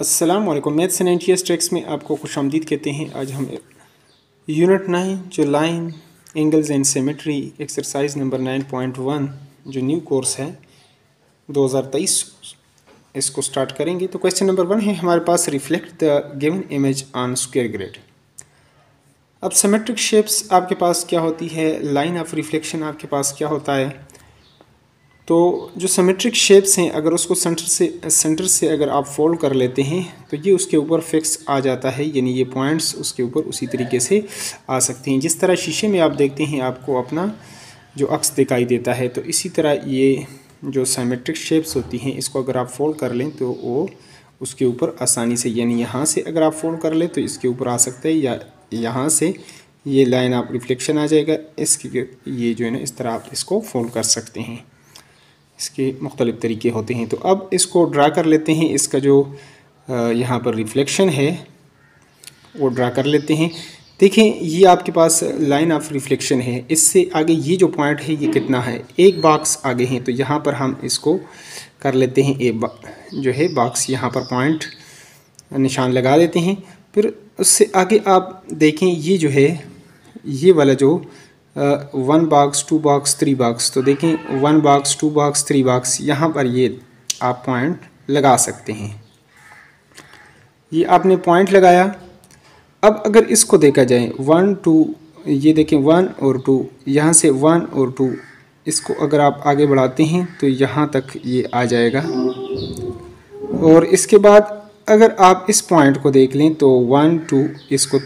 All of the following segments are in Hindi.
अस्सलाम वालेकुम। मैथ्स एंड एनटीएस ट्रिक्स में आपको खुशामदीद कहते हैं। आज हम यूनिट 9 जो line angles and symmetry exercise number 9.1 जो न्यू कोर्स है 2023 इसको स्टार्ट करेंगे। तो क्वेश्चन नंबर 1 है हमारे पास, reflect the given image on square grid. अब सिमेट्रिक शेप्स आपके पास क्या होती है, लाइन ऑफ रिफ्लेक्शन आपके पास क्या होता है। तो जो सिमेट्रिक शेप्स हैं अगर उसको सेंटर से अगर आप फोल्ड कर लेते हैं तो ये उसके ऊपर फिक्स आ जाता है, यानी ये पॉइंट्स उसके ऊपर उसी तरीके से आ सकते हैं। जिस तरह शीशे में आप देखते हैं आपको अपना जो अक्स दिखाई देता है, तो इसी तरह ये जो सिमेट्रिक शेप्स होती हैं इसको अगर आप फोल्ड कर लें तो वो उसके ऊपर आसानी से, यानी यहाँ से अगर आप फोल्ड कर लें तो इसके ऊपर आ सकता है, या यहाँ से ये लाइन आप रिफ्लेक्शन आ जाएगा इसकी, ये जो है ना इस तरह आप इसको फोल्ड कर सकते हैं। इसके मुख्तलिफ़ तरीके होते हैं। तो अब इसको ड्रा कर लेते हैं, इसका जो यहाँ पर रिफ्लेक्शन है वो ड्रा कर लेते हैं। देखें ये आपके पास लाइन ऑफ रिफ्लेक्शन है, इससे आगे ये जो पॉइंट है ये कितना है, एक बॉक्स आगे हैं। तो यहाँ पर हम इसको कर लेते हैं, जो है बॉक्स यहाँ पर पॉइंट निशान लगा देते हैं। फिर उससे आगे आप देखें ये जो है ये वाला जो 1 बॉक्स 2 बॉक्स 3 बॉक्स, तो देखें 1 बॉक्स 2 बॉक्स 3 बॉक्स, यहाँ पर ये आप पॉइंट लगा सकते हैं। ये आपने पॉइंट लगाया। अब अगर इसको देखा जाए 1 2, ये देखें 1 और 2, यहाँ से 1 और 2 इसको अगर आप आगे बढ़ाते हैं तो यहाँ तक ये आ जाएगा। और इसके बाद अगर आप इस पॉइंट को देख लें तो 1 2 इसको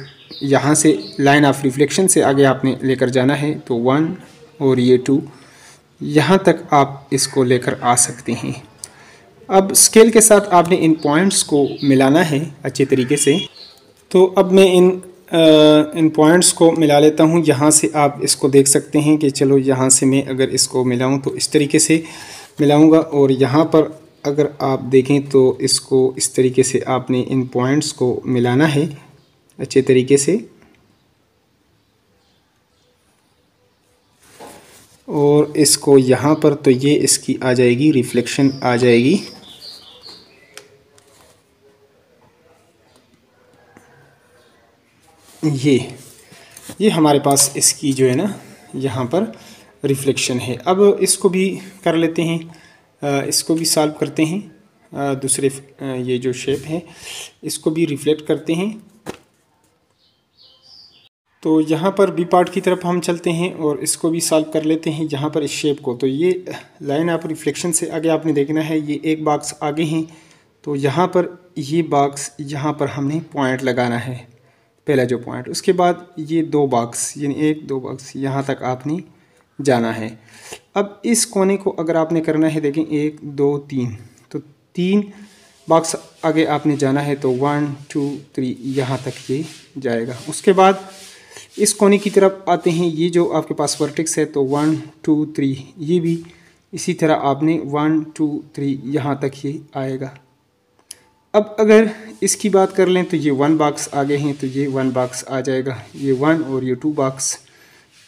यहाँ से लाइन ऑफ रिफ्लेक्शन से आगे आपने लेकर जाना है, तो 1 और ये 2 यहाँ तक आप इसको लेकर आ सकते हैं। अब स्केल के साथ आपने इन पॉइंट्स को मिलाना है अच्छे तरीके से। तो अब मैं इन पॉइंट्स को मिला लेता हूँ। यहाँ से आप इसको देख सकते हैं कि चलो यहाँ से मैं अगर इसको मिलाऊँ तो इस तरीके से मिलाऊँगा, और यहाँ पर अगर आप देखें तो इसको इस तरीके से आपने इन पॉइंट्स को मिलाना है अच्छे तरीके से। और इसको यहाँ पर तो ये इसकी आ जाएगी, रिफ्लेक्शन आ जाएगी। ये हमारे पास इसकी जो है ना यहाँ पर रिफ्लेक्शन है। अब इसको भी कर लेते हैं, इसको भी सॉल्व करते हैं। दूसरे ये जो शेप है इसको भी रिफ्लेक्ट करते हैं। तो यहाँ पर बी पार्ट की तरफ हम चलते हैं और इसको भी सॉल्व कर लेते हैं। यहाँ पर इस शेप को, तो ये लाइन ऑफ रिफ्लेक्शन से आगे आपने देखना है, ये एक बॉक्स आगे हैं। तो यहाँ पर ये बॉक्स, यहाँ पर हमने पॉइंट लगाना है, पहला जो पॉइंट। उसके बाद ये 2 बॉक्स, यानी 1 2 बॉक्स यहाँ तक आपने जाना है। अब इस कोने को अगर आपने करना है, देखें 1 2 3, तो 3 बॉक्स आगे आपने जाना है, तो 1 2 3 यहाँ तक ये जाएगा। उसके बाद इस कोने की तरफ आते हैं, ये जो आपके पास वर्टेक्स है, तो 1 2 3 ये भी इसी तरह आपने 1 2 3 यहाँ तक ये आएगा। अब अगर इसकी बात कर लें तो ये 1 बॉक्स आगे हैं, तो ये 1 बॉक्स आ जाएगा, ये 1 और ये 2 बॉक्स,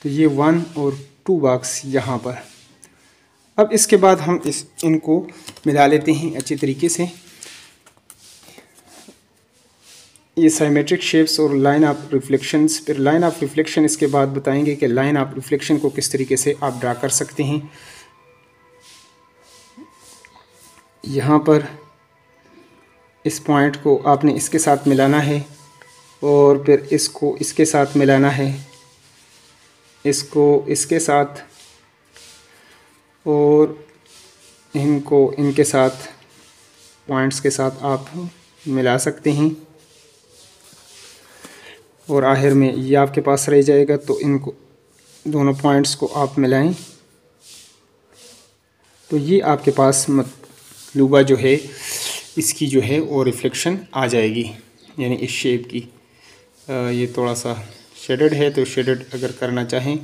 तो ये 1 और 2 बॉक्स यहाँ पर। अब इसके बाद हम इनको मिला लेते हैं अच्छे तरीके से। ये साइमेट्रिक शेप्स और लाइन ऑफ रिफ्लेक्शंस, फिर लाइन ऑफ रिफ्लेक्शन इसके बाद बताएंगे कि लाइन ऑफ रिफ्लेक्शन को किस तरीके से आप ड्रा कर सकते हैं। यहाँ पर इस पॉइंट को आपने इसके साथ मिलाना है, और फिर इसको इसके साथ मिलाना है, इसको इसके साथ, और इनको इनके साथ, पॉइंट्स के साथ आप मिला सकते हैं। और आखिर में ये आपके पास रह जाएगा, तो इनको दोनों पॉइंट्स को आप मिलाएं, तो ये आपके पास मतलूबा जो है इसकी जो है वो रिफ्लेक्शन आ जाएगी, यानी इस शेप की। ये थोड़ा सा शेडेड है, तो शेडेड अगर करना चाहें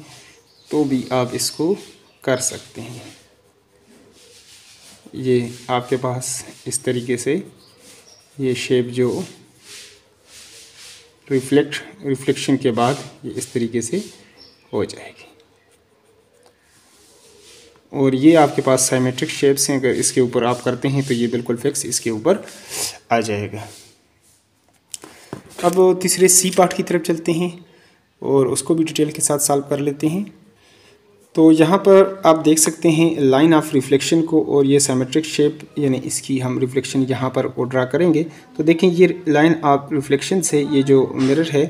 तो भी आप इसको कर सकते हैं। ये आपके पास इस तरीके से ये शेप जो रिफ्लेक्शन के बाद ये इस तरीके से हो जाएगी। और ये आपके पास साइमेट्रिक शेप्स हैं, अगर इसके ऊपर आप करते हैं तो ये बिल्कुल फिक्स इसके ऊपर आ जाएगा। अब तीसरे सी पार्ट की तरफ चलते हैं और उसको भी डिटेल के साथ सॉल्व कर लेते हैं। तो यहाँ पर आप देख सकते हैं लाइन ऑफ रिफ्लेक्शन को, और ये साइमेट्रिक शेप यानी इसकी हम रिफ्लेक्शन यहाँ पर ड्रा करेंगे। तो देखें ये लाइन ऑफ रिफ्लेक्शन से ये जो मिरर है,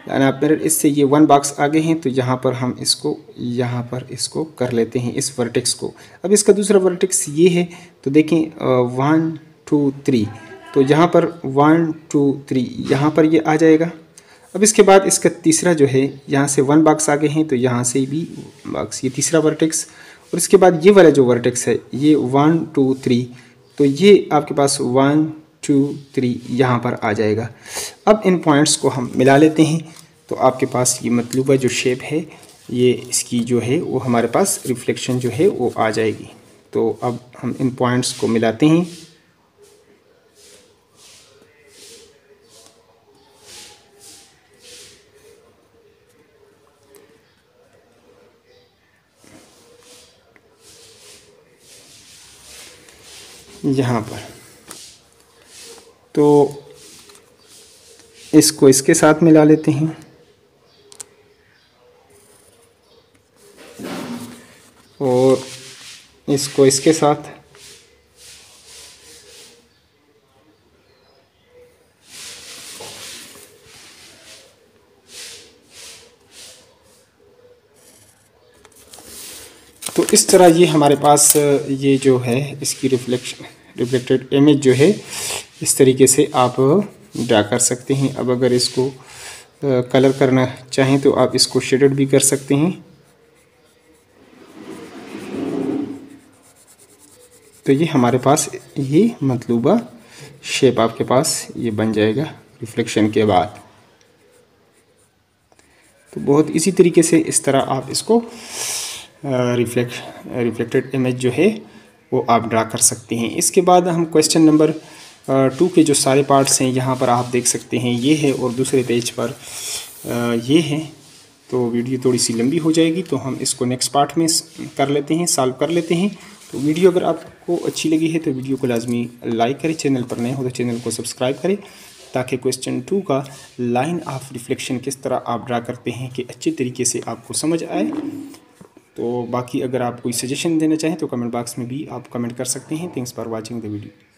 लाइन ऑफ मिरर, इससे ये 1 बॉक्स आगे हैं, तो यहाँ पर हम इसको यहाँ पर इसको कर लेते हैं इस वर्टेक्स को। अब इसका दूसरा वर्टेक्स ये है, तो देखें 1 2 3, तो यहाँ पर 1 2 3 यहाँ पर ये आ जाएगा। अब इसके बाद इसका तीसरा जो है, यहाँ से 1 बॉक्स आगे हैं, तो यहाँ से भी बॉक्स, ये तीसरा वर्टेक्स। और इसके बाद ये वाला जो वर्टेक्स है ये 1 2 3, तो ये आपके पास 1 2 3 यहाँ पर आ जाएगा। अब इन पॉइंट्स को हम मिला लेते हैं, तो आपके पास ये मतलूबा जो शेप है, ये इसकी जो है वो हमारे पास रिफ्लेक्शन जो है वो आ जाएगी। तो अब हम इन पॉइंट्स को मिलाते हैं। यहाँ पर तो इसको इसके साथ मिला लेते हैं, और इसको इसके साथ, तो इस तरह ये हमारे पास ये जो है इसकी रिफ्लेक्टेड इमेज जो है इस तरीके से आप ड्रा कर सकते हैं। अब अगर इसको कलर करना चाहें तो आप इसको शेडेड भी कर सकते हैं। तो ये हमारे पास ये मतलूबा शेप आपके पास ये बन जाएगा रिफ्लेक्शन के बाद। तो बहुत इसी तरीके से इस तरह आप इसको रिफ्लेक्टेड इमेज जो है वो आप ड्रा कर सकते हैं। इसके बाद हम क्वेश्चन नंबर 2 के जो सारे पार्ट्स हैं यहाँ पर आप देख सकते हैं, ये है, और दूसरे पेज पर ये है। तो वीडियो थोड़ी सी लंबी हो जाएगी, तो हम इसको नेक्स्ट पार्ट में कर लेते हैं, सॉल्व कर लेते हैं। तो वीडियो अगर आपको अच्छी लगी है तो वीडियो को लाजमी लाइक करें, चैनल पर नए हो तो चैनल को सब्सक्राइब करें, ताकि क्वेश्चन 2 का लाइन ऑफ रिफ्लेक्शन किस तरह आप ड्रा करते हैं कि अच्छे तरीके से आपको समझ आए। तो बाकी अगर आप कोई सजेशन देना चाहें तो कमेंट बॉक्स में भी आप कमेंट कर सकते हैं। Thanks for watching the video.